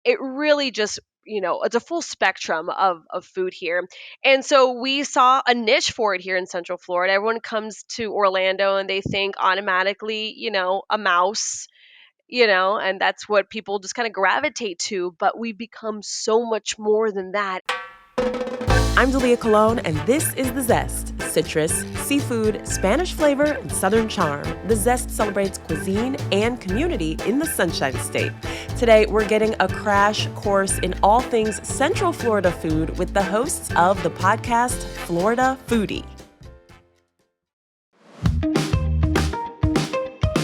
it really just, it's a full spectrum of food here. And so we saw a niche for it here in Central Florida. Everyone comes to Orlando and they think automatically, a mouse, and that's what people just kind of gravitate to. But we become so much more than that. I'm Dalia Colon, and this is The Zest. Citrus, seafood, Spanish flavor, and Southern charm. The Zest celebrates cuisine and community in the Sunshine State. Today, we're getting a crash course in all things Central Florida food with the hosts of the podcast Florida Foodie.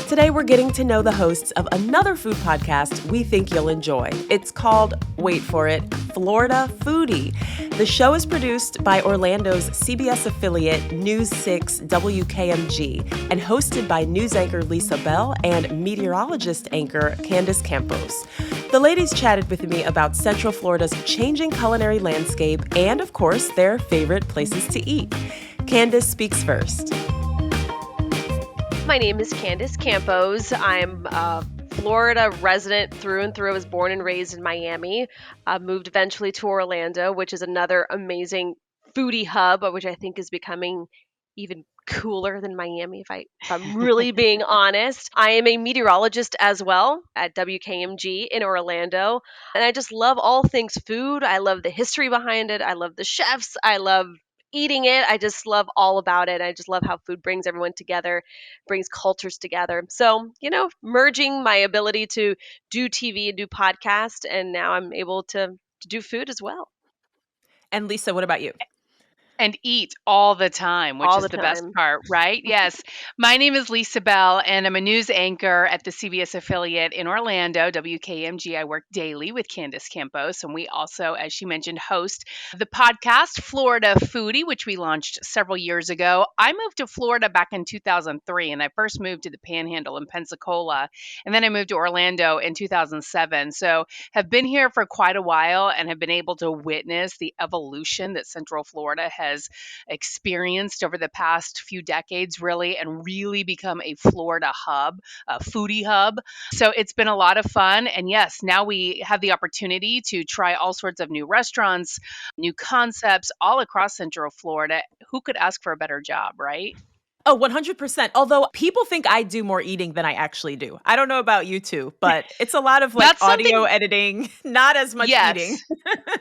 Today, we're getting to know the hosts of another food podcast we think you'll enjoy. It's called, wait for it, Florida Foodie. The show is produced by Orlando's CBS affiliate News 6 WKMG and hosted by news anchor Lisa Bell and meteorologist anchor Candace Campos. The ladies chatted with me about Central Florida's changing culinary landscape and, of course, their favorite places to eat. Candace speaks first. My name is Candace Campos. I'm a Florida resident through and through. I was born and raised in Miami. Moved eventually to Orlando, which is another amazing foodie hub, which I think is becoming even cooler than Miami, if I'm really being honest. I am a meteorologist as well at WKMG in Orlando, and I just love all things food. I love the history behind it. I love the chefs. I love eating it. I just love all about it. I just love how food brings everyone together, brings cultures together. So, merging my ability to do TV and do podcast, and now I'm able to do food as well. And Lisa, what about you? And eat all the time, which is the best part, right? Yes. My name is Lisa Bell, and I'm a news anchor at the CBS affiliate in Orlando, WKMG. I work daily with Candace Campos, and we also, as she mentioned, host the podcast Florida Foodie, which we launched several years ago. I moved to Florida back in 2003, and I first moved to the Panhandle in Pensacola, and then I moved to Orlando in 2007. So have been here for quite a while and have been able to witness the evolution that Central Florida has experienced over the past few decades, really, and really become a Florida hub, a foodie hub. So it's been a lot of fun. And yes, now we have the opportunity to try all sorts of new restaurants, new concepts all across Central Florida. Who could ask for a better job, right? Oh, 100%. Although people think I do more eating than I actually do. I don't know about you two, but it's a lot of audio editing, not as much eating.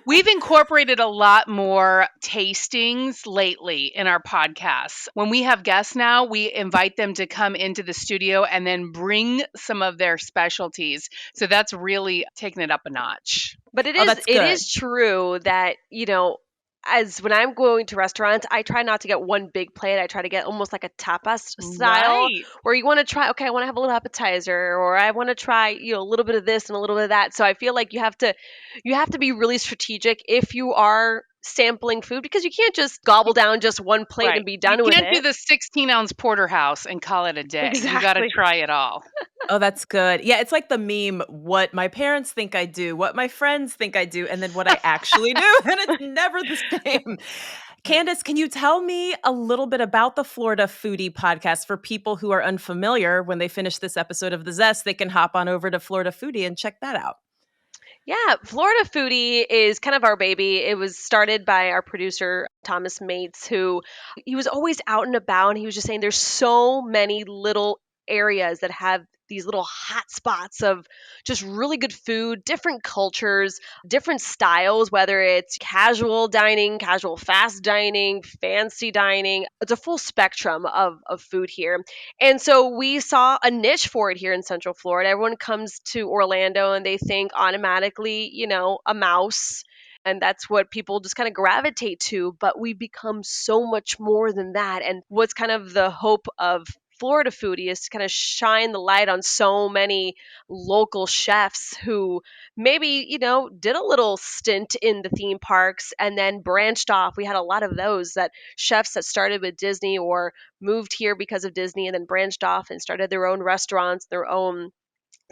We've incorporated a lot more tastings lately in our podcasts. When we have guests now, we invite them to come into the studio and then bring some of their specialties. So that's really taken it up a notch. But it is true that, as when I'm going to restaurants, I try not to get one big plate. I try to get almost like a tapas style, where you want to try, okay, I want to have a little appetizer, or I want to try, a little bit of this and a little bit of that. So I feel like you have to be really strategic if you are sampling food, because you can't just gobble down just one plate and be done with it. You can't do the 16-ounce porterhouse and call it a day. Exactly. You got to try it all. Oh, that's good. Yeah, it's like the meme, what my parents think I do, what my friends think I do, and then what I actually do, and it's never the same. Candace, can you tell me a little bit about the Florida Foodie podcast for people who are unfamiliar? When they finish this episode of The Zest, they can hop on over to Florida Foodie and check that out. Yeah, Florida Foodie is kind of our baby. It was started by our producer, Thomas Mates, who he was always out and about, and he was just saying there's so many little areas that have these little hot spots of just really good food, different cultures, different styles, whether it's casual dining, casual fast dining, fancy dining. It's a full spectrum of food here. And so we saw a niche for it here in Central Florida. Everyone comes to Orlando and they think automatically, a mouse. And that's what people just kind of gravitate to. But we become so much more than that. And what's kind of the hope of Florida Foodie is to kind of shine the light on so many local chefs who maybe, did a little stint in the theme parks and then branched off. We had a lot of those chefs that started with Disney or moved here because of Disney and then branched off and started their own restaurants, their own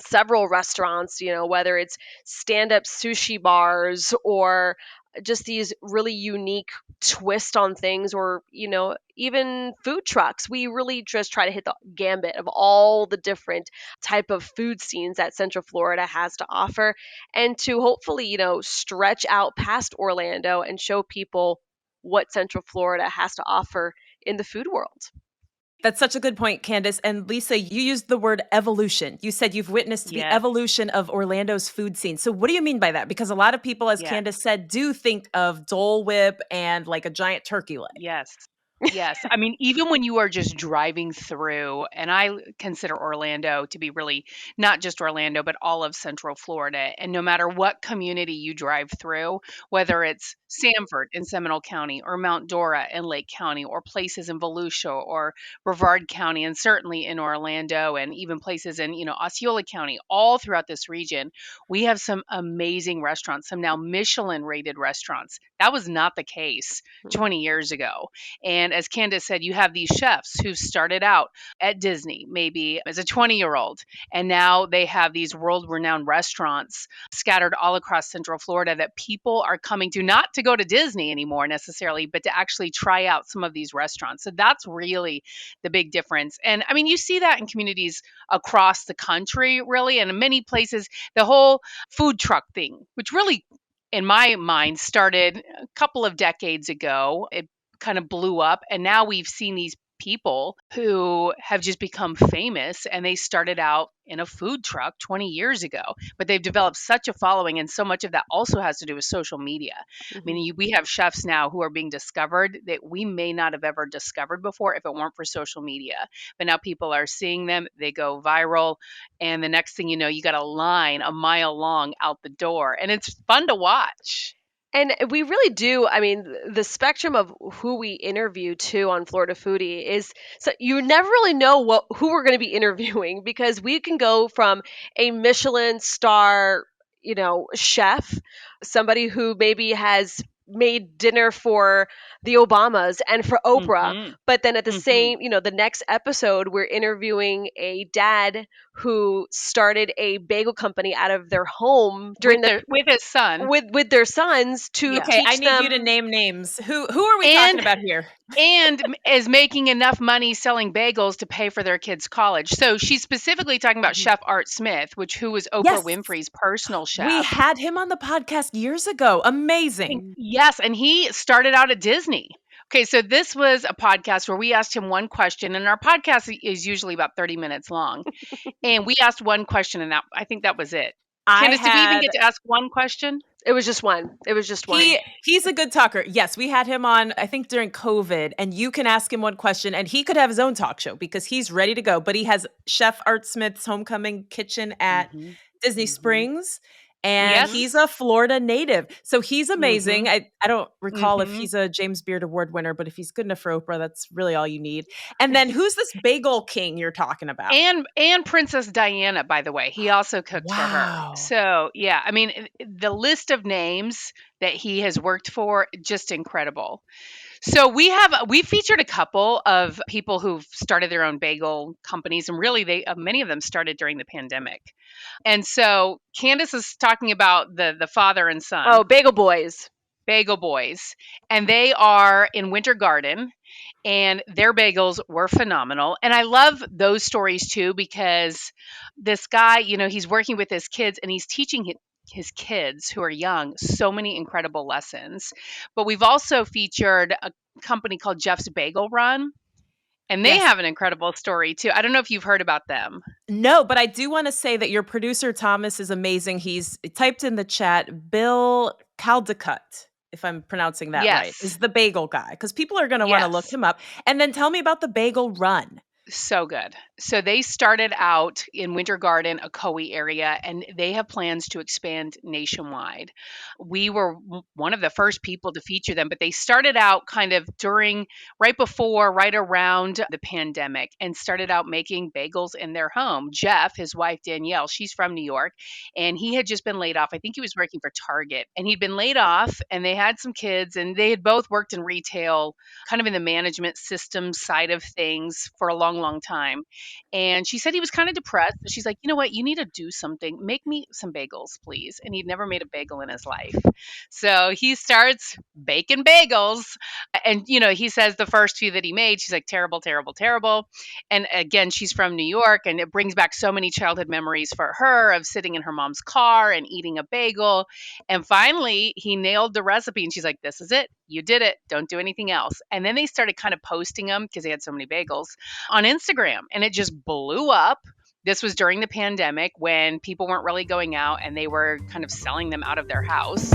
several restaurants, whether it's stand-up sushi bars or just these really unique twist on things, or even food trucks. We really just try to hit the gambit of all the different type of food scenes that Central Florida has to offer, and to hopefully stretch out past Orlando and show people what Central Florida has to offer in the food world. That's such a good point, Candace. And Lisa, you used the word evolution. You said you've witnessed the evolution of Orlando's food scene. So what do you mean by that? Because a lot of people, as Candace said, do think of Dole Whip and like a giant turkey leg. Yes. Yes. I mean, even when you are just driving through, and I consider Orlando to be really not just Orlando, but all of Central Florida. And no matter what community you drive through, whether it's Sanford in Seminole County or Mount Dora in Lake County or places in Volusia or Brevard County, and certainly in Orlando and even places in, Osceola County, all throughout this region, we have some amazing restaurants, some now Michelin rated restaurants. That was not the case 20 years ago. And as Candace said, you have these chefs who started out at Disney, maybe as a 20-year-old, and now they have these world-renowned restaurants scattered all across Central Florida that people are coming to, not to go to Disney anymore necessarily, but to actually try out some of these restaurants. So that's really the big difference. And I mean, you see that in communities across the country, really, and in many places, the whole food truck thing, which really, in my mind, started a couple of decades ago. It kind of blew up, and now we've seen these people who have just become famous, and they started out in a food truck 20 years ago, but they've developed such a following, and so much of that also has to do with social media. I mean, we have chefs now who are being discovered that we may not have ever discovered before if it weren't for social media, but now people are seeing them, they go viral, and the next thing you know, you got a line a mile long out the door, and it's fun to watch. And we really do. I mean, the spectrum of who we interview too on Florida Foodie is, so you never really know who we're going to be interviewing, because we can go from a Michelin star, chef, somebody who maybe has made dinner for the Obamas and for Oprah, but then at the same, the next episode, we're interviewing a dad who started a bagel company out of their home with his son, with their sons to teach them. I need you to name names. Who are we talking about here? And is making enough money selling bagels to pay for their kids' college. So she's specifically talking about Chef Art Smith, who was Oprah Winfrey's personal chef. We had him on the podcast years ago. Amazing. Yes, and he started out at Disney. Okay, so this was a podcast where we asked him one question, and our podcast is usually about 30 minutes long. And we asked one question, and I think that was it. Candace, did we even get to ask one question? It was just one. He's a good talker. Yes, we had him on, I think, during COVID, and you can ask him one question, and he could have his own talk show because he's ready to go. But he has Chef Art Smith's Homecoming Kitchen at Disney Springs, and he's a Florida native. So he's amazing. I don't recall if he's a James Beard Award winner, but if he's good enough for Oprah, that's really all you need. And then who's this bagel king you're talking about? And Princess Diana, by the way. He also cooked for her. So, yeah, I mean, the list of names that he has worked for, just incredible. So we featured a couple of people who've started their own bagel companies, and really many of them started during the pandemic. And so Candace is talking about the father and son. Oh, Bagel Boys. Bagel Boys. And they are in Winter Garden, and their bagels were phenomenal. And I love those stories too, because this guy, he's working with his kids, and he's teaching his kids who are young so many incredible lessons. But we've also featured a company called Jeff's Bagel Run, and they have an incredible story too. I don't know if you've heard about them. No, but I do want to say that your producer Thomas is amazing. He's typed in the chat, Bill Caldecott, if I'm pronouncing that right, is the bagel guy, because people are going to want to look him up. And then tell me about the Bagel Run. So good. So they started out in Winter Garden, a Ocoee area, and they have plans to expand nationwide. We were one of the first people to feature them, but they started out kind of right around the pandemic, and started out making bagels in their home. Jeff, his wife Danielle, she's from New York, and he had just been laid off. I think he was working for Target, and he'd been laid off, and they had some kids, and they had both worked in retail, kind of in the management system side of things for a long long time. And she said he was kind of depressed. But she's like, you know what? You need to do something. Make me some bagels, please. And he'd never made a bagel in his life. So he starts baking bagels. And, he says the first few that he made, she's like, terrible, terrible, terrible. And again, she's from New York, and it brings back so many childhood memories for her of sitting in her mom's car and eating a bagel. And finally, he nailed the recipe, and she's like, this is it. You did it. Don't do anything else. And then they started kind of posting them, because they had so many bagels, on Instagram, and it just blew up. This was during the pandemic when people weren't really going out, and they were kind of selling them out of their house.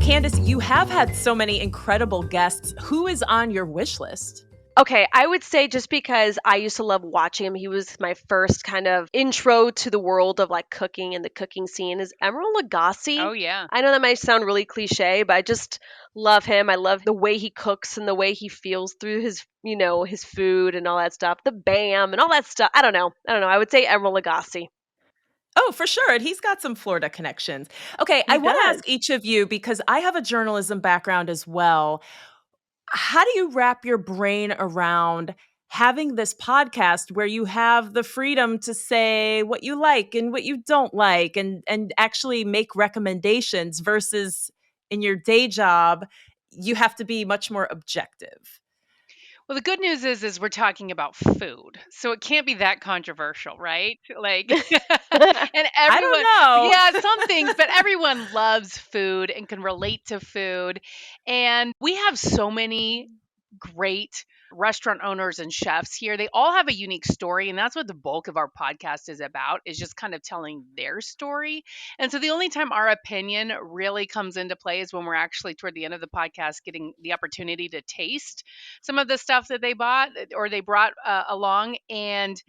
Candace, you have had so many incredible guests. Who is on your wish list? Okay, I would say, just because I used to love watching him, he was my first kind of intro to the world of like cooking and the cooking scene, is Emeril Lagasse. Oh, yeah. I know that might sound really cliche, but I just love him. I love the way he cooks and the way he feels through his, his food and all that stuff, the BAM and all that stuff. I don't know. I would say Emeril Lagasse. Oh, for sure. And he's got some Florida connections. Okay, I want to ask each of you, because I have a journalism background as well. How do you wrap your brain around having this podcast where you have the freedom to say what you like and what you don't like, and actually make recommendations, versus in your day job, you have to be much more objective? Well, the good news is we're talking about food, so it can't be that controversial, right? Like, and I don't everyone, know. yeah, some things, but everyone loves food and can relate to food. And we have so many great restaurant owners and chefs here. They all have a unique story, and that's what the bulk of our podcast is about, is just kind of telling their story. And so the only time our opinion really comes into play is when we're actually toward the end of the podcast getting the opportunity to taste some of the stuff that they bought or they brought along. And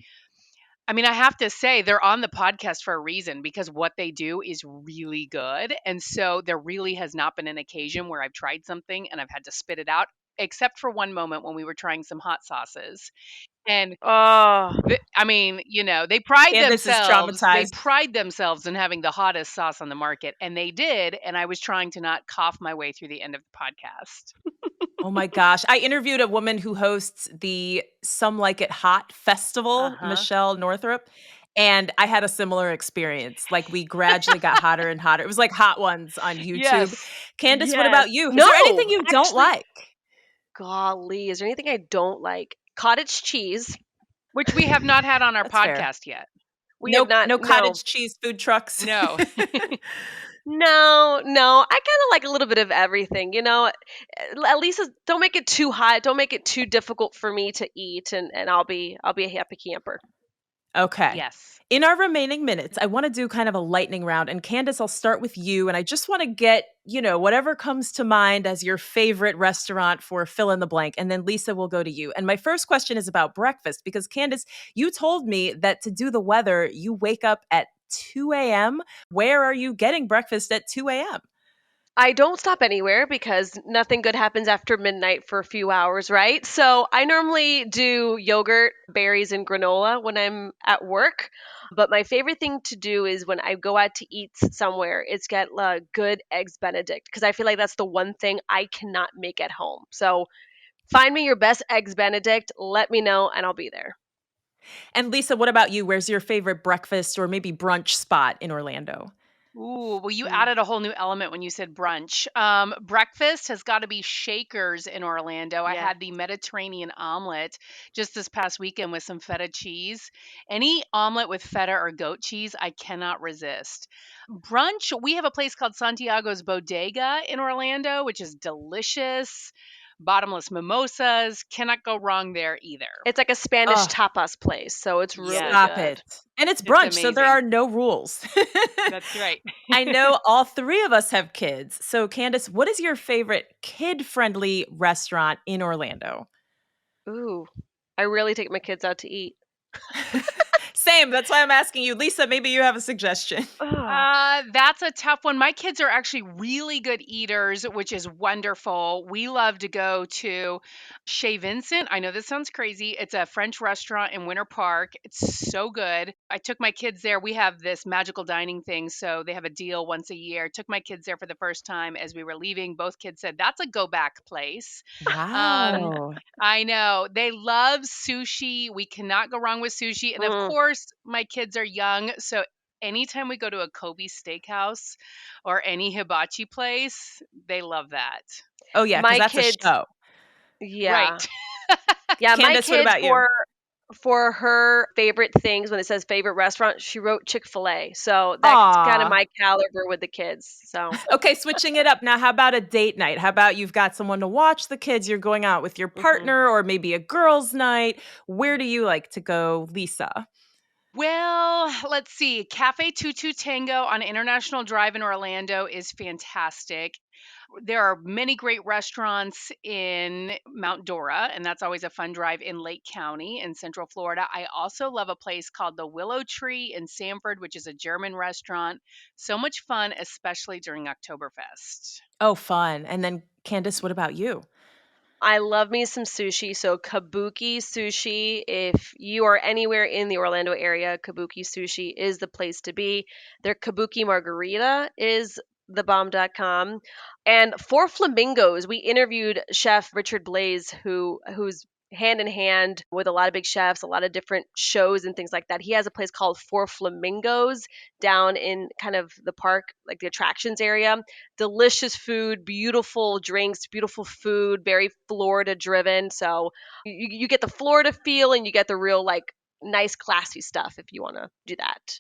I mean, I have to say, they're on the podcast for a reason, because what they do is really good. And so there really has not been an occasion where I've tried something and I've had to spit it out, except for one moment when we were trying some hot sauces. And Oh, they pride Candace is themselves. They traumatized. pride themselves in having the hottest sauce on the market, and they did. And I was trying to not cough my way through the end of the podcast. Oh my gosh. I interviewed a woman who hosts the Some Like It Hot festival, Michelle Northrup, and I had a similar experience. Like, we gradually got hotter and hotter. It was like Hot Ones on YouTube. Yes. Candace, what yes. about you? No, Is there anything you don't actually, like? golly, is there anything I don't like? Cottage cheese. Which we have not had on our That's fair. podcast yet. We have not. No cottage cheese food trucks. No. No. I kind of like a little bit of everything, At least don't make it too hot. Don't make it too difficult for me to eat, and I'll be a happy camper. Okay. Yes. In our remaining minutes, I want to do kind of a lightning round. And Candace, I'll start with you. And I just want to get, whatever comes to mind as your favorite restaurant for fill in the blank. And then Lisa will go to you. And my first question is about breakfast, because Candace, you told me that to do the weather, you wake up at 2 a.m. Where are you getting breakfast at 2 a.m.? I don't stop anywhere, because nothing good happens after midnight for a few hours, right? So I normally do yogurt, berries, and granola when I'm at work. But my favorite thing to do is when I go out to eat somewhere, it's get good eggs Benedict, because I feel like that's the one thing I cannot make at home. So find me your best eggs Benedict, let me know, and I'll be there. And Lisa, what about you? Where's your favorite breakfast or maybe brunch spot in Orlando? Ooh, well, you added a whole new element when you said brunch. Breakfast has got to be Shakers in Orlando. I had the Mediterranean omelet just this past weekend with some feta cheese. Any omelet with feta or goat cheese, I cannot resist. Brunch, we have a place called Santiago's Bodega in Orlando, which is delicious. Bottomless mimosas, cannot go wrong there either. It's like a Spanish tapas place, so it's really Stop good. it. And it's brunch, so there are no rules. That's right. I know all three of us have kids. So Candace, what is your favorite kid-friendly restaurant in Orlando? Ooh, I really take my kids out to eat. Same. That's why I'm asking you. Lisa, maybe you have a suggestion. That's a tough one. My kids are actually really good eaters, which is wonderful. We love to go to Chez Vincent. I know this sounds crazy. It's a French restaurant in Winter Park. It's so good. I took my kids there. We have this magical dining thing, so they have a deal once a year. Took my kids there for the first time as we were leaving. Both kids said, that's a go back place. Wow. I know. They love sushi. We cannot go wrong with sushi. And of course, my kids are young, so anytime we go to a Kobe steakhouse or any hibachi place, they love that. Oh, yeah, because that's a show. Yeah. Right. Yeah, Candace, my kids, what about you? For her favorite things, when it says favorite restaurant, she wrote Chick-fil-A. So that's kind of my caliber with the kids. So okay, switching it up. Now, how about a date night? How about you've got someone to watch the kids, you're going out with your partner, or maybe a girls' night. Where do you like to go, Lisa? Well, let's see. Cafe Tutu Tango on International Drive in Orlando is fantastic. There are many great restaurants in Mount Dora, and that's always a fun drive in Lake County in Central Florida. I also love a place called the Willow Tree in Sanford, which is a German restaurant. So much fun, especially during Oktoberfest. Oh, fun. And then, Candace, what about you? I love me some sushi. So Kabuki Sushi, if you are anywhere in the Orlando area, Kabuki Sushi is the place to be. Their Kabuki Margarita is thebomb.com. And for Flamingos, we interviewed Chef Richard Blaze, who's hand in hand with a lot of big chefs, a lot of different shows and things like that. He has a place called For Flamingos down in kind of the park, like the attractions area. Delicious food, beautiful drinks, beautiful food, very Florida driven. So you get the Florida feel and you get the real like nice classy stuff if you want to do that.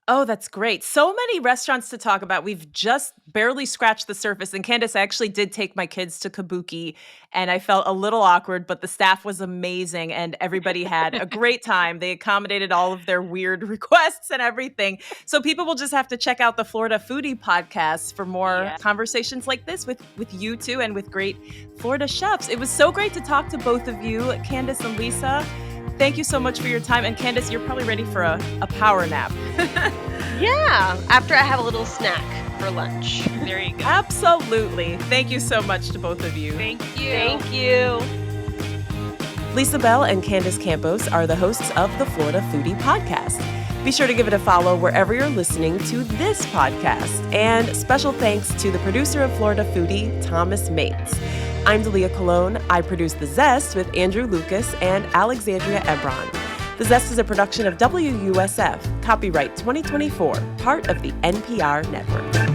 Oh, that's great. So many restaurants to talk about. We've just barely scratched the surface. And Candace, I actually did take my kids to Kabuki and I felt a little awkward, but the staff was amazing and everybody had a great time. They accommodated all of their weird requests and everything. So people will just have to check out the Florida Foodie podcast for more conversations like this with you two and with great Florida chefs. It was so great to talk to both of you, Candace and Lisa. Thank you so much for your time. And Candace, you're probably ready for a power nap. Yeah, after I have a little snack for lunch. There you go. Absolutely. Thank you so much to both of you. Thank you. Thank you. Lisa Bell and Candace Campos are the hosts of the Florida Foodie podcast. Be sure to give it a follow wherever you're listening to this podcast. And special thanks to the producer of Florida Foodie, Thomas Mates. I'm Dalia Colon. I produce The Zest with Andrew Lucas and Alexandria Ebron. The Zest is a production of WUSF, copyright 2024, part of the NPR network.